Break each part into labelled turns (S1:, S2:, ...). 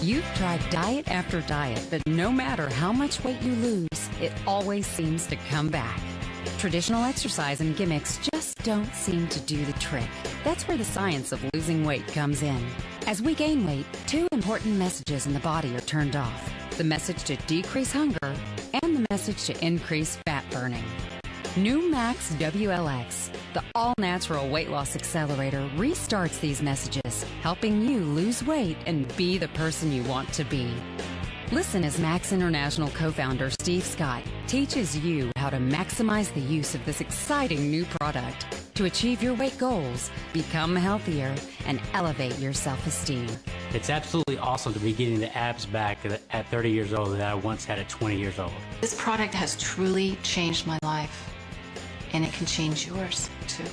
S1: You've tried diet after diet, but no matter how much weight you lose, it always seems to come back. Traditional exercise and gimmicks just don't seem to do the trick. That's where the science of losing weight comes in. As we gain weight, two important messages in the body are turned off. The message to decrease hunger and the message to increase fat burning. New Max WLX, the all-natural weight loss accelerator, restarts these messages, helping you lose weight and be the person you want to be. Listen as Max International co-founder Steve Scott teaches you how to maximize the use of this exciting new product to achieve your weight goals, become healthier, and elevate your self-esteem.
S2: It's absolutely awesome to be getting the abs back at 30 years old that I once had at 20 years old.
S3: This product has truly changed my life, and it can change yours too.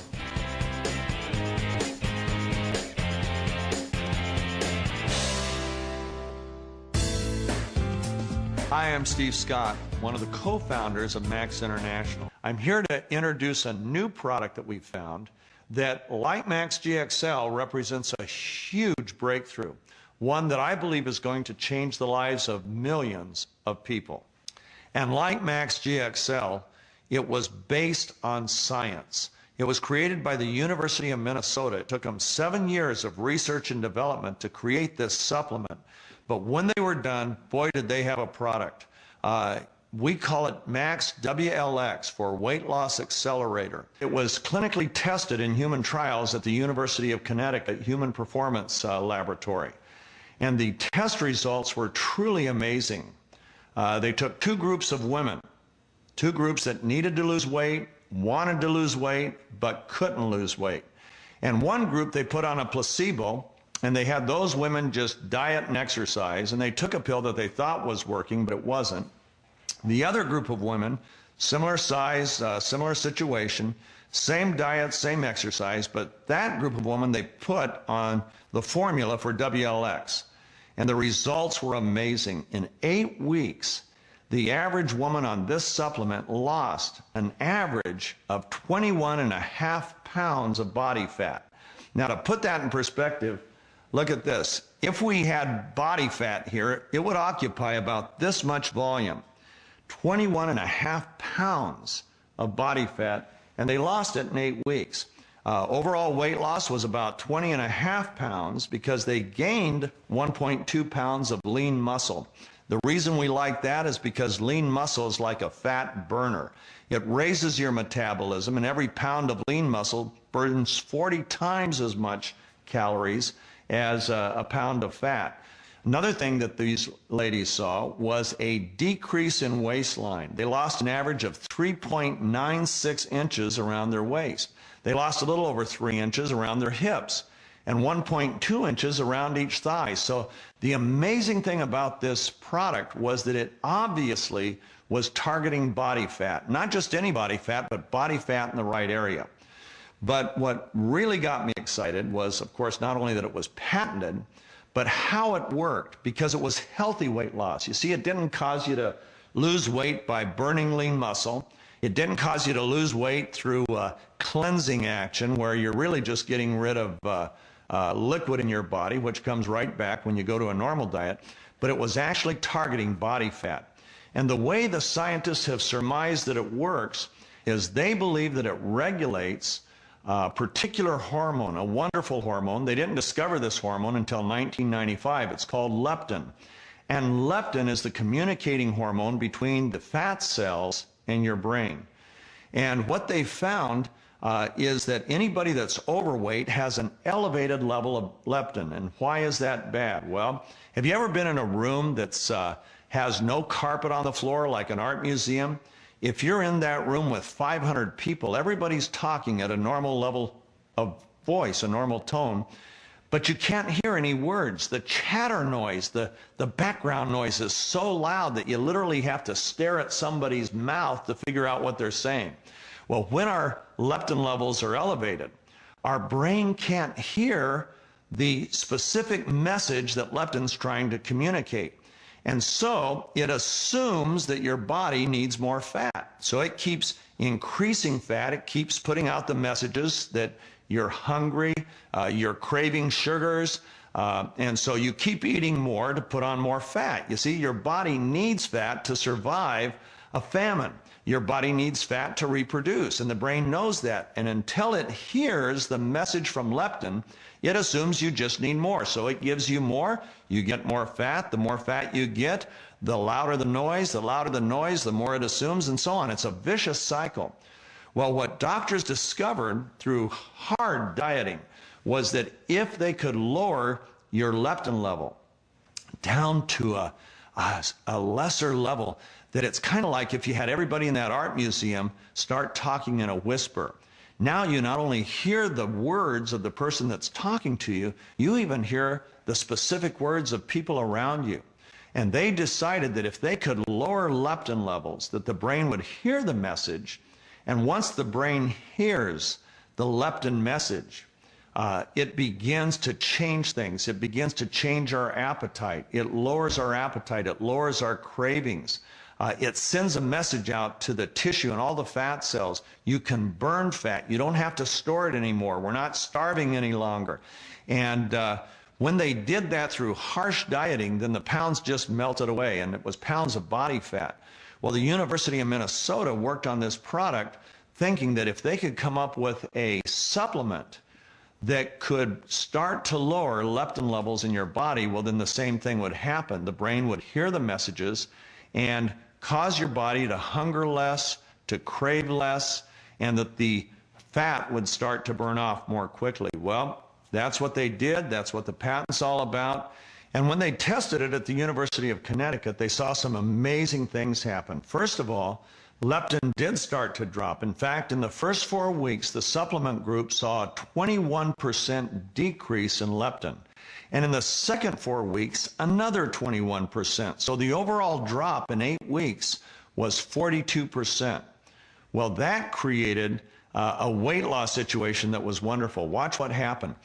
S4: Hi, I'm Steve Scott, one of the co-founders of Max International. I'm here to introduce a new product that we found that, like Max GXL, represents a huge breakthrough, one that I believe is going to change the lives of millions of people. And like Max GXL, it was based on science. It was created by the University of Minnesota. It took them 7 years of research and development to create this supplement. But when they were done, boy, did they have a product. We call it Max WLX for Weight Loss Accelerator. It was clinically tested in human trials at the University of Connecticut Human Performance Laboratory. And the test results were truly amazing. They took two groups of women, two groups that needed to lose weight, wanted to lose weight, but couldn't lose weight. And one group they put on a placebo, and they had those women just diet and exercise, and they took a pill that they thought was working, but it wasn't. The other group of women, similar size, similar situation, same diet, same exercise, but that group of women they put on the formula for WLX. And the results were amazing. In 8 weeks, the average woman on this supplement lost an average of 21.5 pounds of body fat. Now, to put that in perspective, look at this. If we had body fat here, it would occupy about this much volume, 21.5 pounds of body fat, and they lost it in 8 weeks. Overall weight loss was about 20.5 pounds because they gained 1.2 pounds of lean muscle. The reason we like that is because lean muscle is like a fat burner. It raises your metabolism, and every pound of lean muscle burns 40 times as much calories as a pound of fat. Another thing that these ladies saw was a decrease in waistline. They lost an average of 3.96 inches around their waist. They lost a little over 3 inches around their hips and 1.2 inches around each thigh. So the amazing thing about this product was that it obviously was targeting body fat. Not just any body fat, but body fat in the right area. But what really got me excited was, of course, not only that it was patented, but how it worked, because it was healthy weight loss. You see, it didn't cause you to lose weight by burning lean muscle. It didn't cause you to lose weight through cleansing action, where you're really just getting rid of liquid in your body, which comes right back when you go to a normal diet. But it was actually targeting body fat. And the way the scientists have surmised that it works is they believe that it regulates a particular hormone, a wonderful hormone. They didn't discover this hormone until 1995. It's called leptin. And leptin is the communicating hormone between the fat cells and your brain. And what they found is that anybody that's overweight has an elevated level of leptin. And why is that bad? Well, have you ever been in a room that's has no carpet on the floor, like an art museum? If you're in that room with 500 people, everybody's talking at a normal level of voice, a normal tone, but you can't hear any words. The chatter noise, the background noise is so loud that you literally have to stare at somebody's mouth to figure out what they're saying. Well, when our leptin levels are elevated, our brain can't hear the specific message that leptin's trying to communicate. And so it assumes that your body needs more fat. So it keeps increasing fat. It keeps putting out the messages that you're hungry, you're craving sugars, and so you keep eating more to put on more fat. You see, your body needs fat to survive a famine. Your body needs fat to reproduce, and the brain knows that. And until it hears the message from leptin, it assumes you just need more. So it gives you more, you get more fat. The more fat you get, the louder the noise, the more it assumes, and so on. It's a vicious cycle. Well, what doctors discovered through hard dieting was that if they could lower your leptin level down to a lesser level, that it's kind of like if you had everybody in that art museum start talking in a whisper. Now you not only hear the words of the person that's talking to you, you even hear the specific words of people around you. And they decided that if they could lower leptin levels, that the brain would hear the message. And once the brain hears the leptin message, it begins to change things. It begins to change our appetite. It lowers our appetite. It lowers our cravings. It sends a message out to the tissue and all the fat cells. You can burn fat. You don't have to store it anymore. We're not starving any longer. And when they did that through harsh dieting, then the pounds just melted away, and it was pounds of body fat. Well, the University of Minnesota worked on this product thinking that if they could come up with a supplement that could start to lower leptin levels in your body, well, then the same thing would happen. The brain would hear the messages and cause your body to hunger less, to crave less, and that the fat would start to burn off more quickly. Well, that's what they did. That's what the patent's all about. And when they tested it at the University of Connecticut, they saw some amazing things happen. First of all, leptin did start to drop. In fact, in the first 4 weeks, the supplement group saw a 21% decrease in leptin. And in the second 4 weeks, another 21%. So the overall drop in 8 weeks was 42%. Well, that created a weight loss situation that was wonderful. Watch what happened.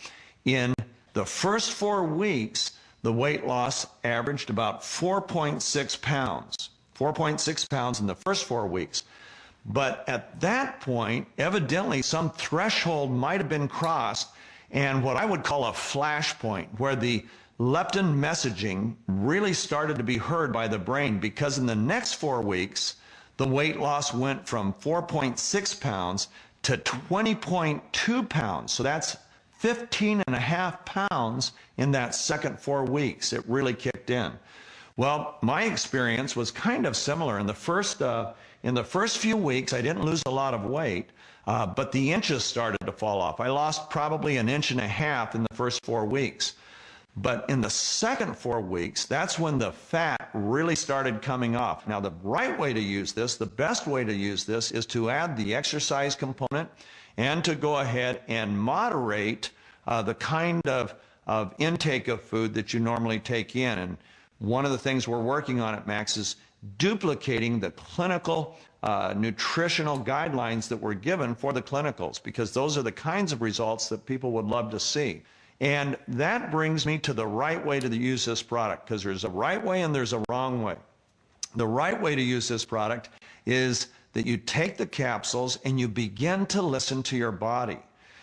S4: In the first 4 weeks, the weight loss averaged about 4.6 pounds. 4.6 pounds in the first 4 weeks. But at that point, evidently some threshold might have been crossed, and what I would call a flash point, where the leptin messaging really started to be heard by the brain, because in the next 4 weeks, the weight loss went from 4.6 pounds to 20.2 pounds. So that's 15.5 pounds in that second 4 weeks. It really kicked in. Well, my experience was kind of similar. In the first few weeks, I didn't lose a lot of weight, but the inches started to fall off. I lost probably 1.5 inches in the first 4 weeks. But in the second 4 weeks, that's when the fat really started coming off. Now, the right way to use this, the best way to use this, is to add the exercise component and to go ahead and moderate the kind of intake of food that you normally take in. And one of the things we're working on at Max is duplicating the clinical nutritional guidelines that were given for the clinicals, because those are the kinds of results that people would love to see. And that brings me to the right way to use this product, because there's a right way and there's a wrong way. The right way to use this product is that you take the capsules and you begin to listen to your body.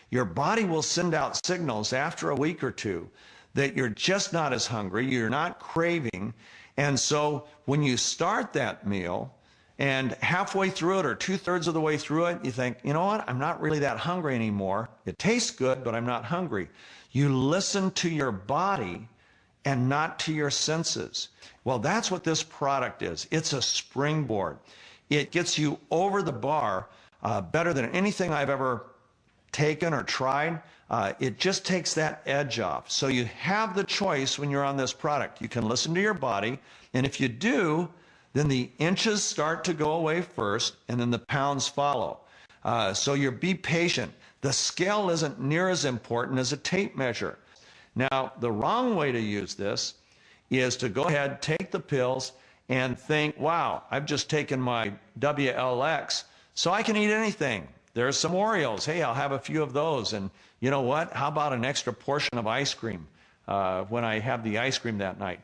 S4: Your body will send out signals after a week or two that you're just not as hungry, you're not craving. And so when you start that meal and halfway through it or 2/3 of the way through it, you think, you know what, I'm not really that hungry anymore. It tastes good, but I'm not hungry. You listen to your body and not to your senses. Well, that's what this product is. It's a springboard. It gets you over the bar better than anything I've ever taken or tried. It just takes that edge off. So you have the choice when you're on this product. You can listen to your body, and if you do, then the inches start to go away first, and then the pounds follow. So be patient. The scale isn't near as important as a tape measure. Now, the wrong way to use this is to go ahead, take the pills, and think, wow, I've just taken my WLX, so I can eat anything. There's some Oreos. Hey, I'll have a few of those. And you know what? How about an extra portion of ice cream when I have the ice cream that night?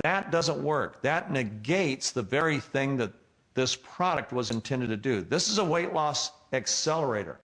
S4: That doesn't work. That negates the very thing that this product was intended to do. This is a weight loss accelerator.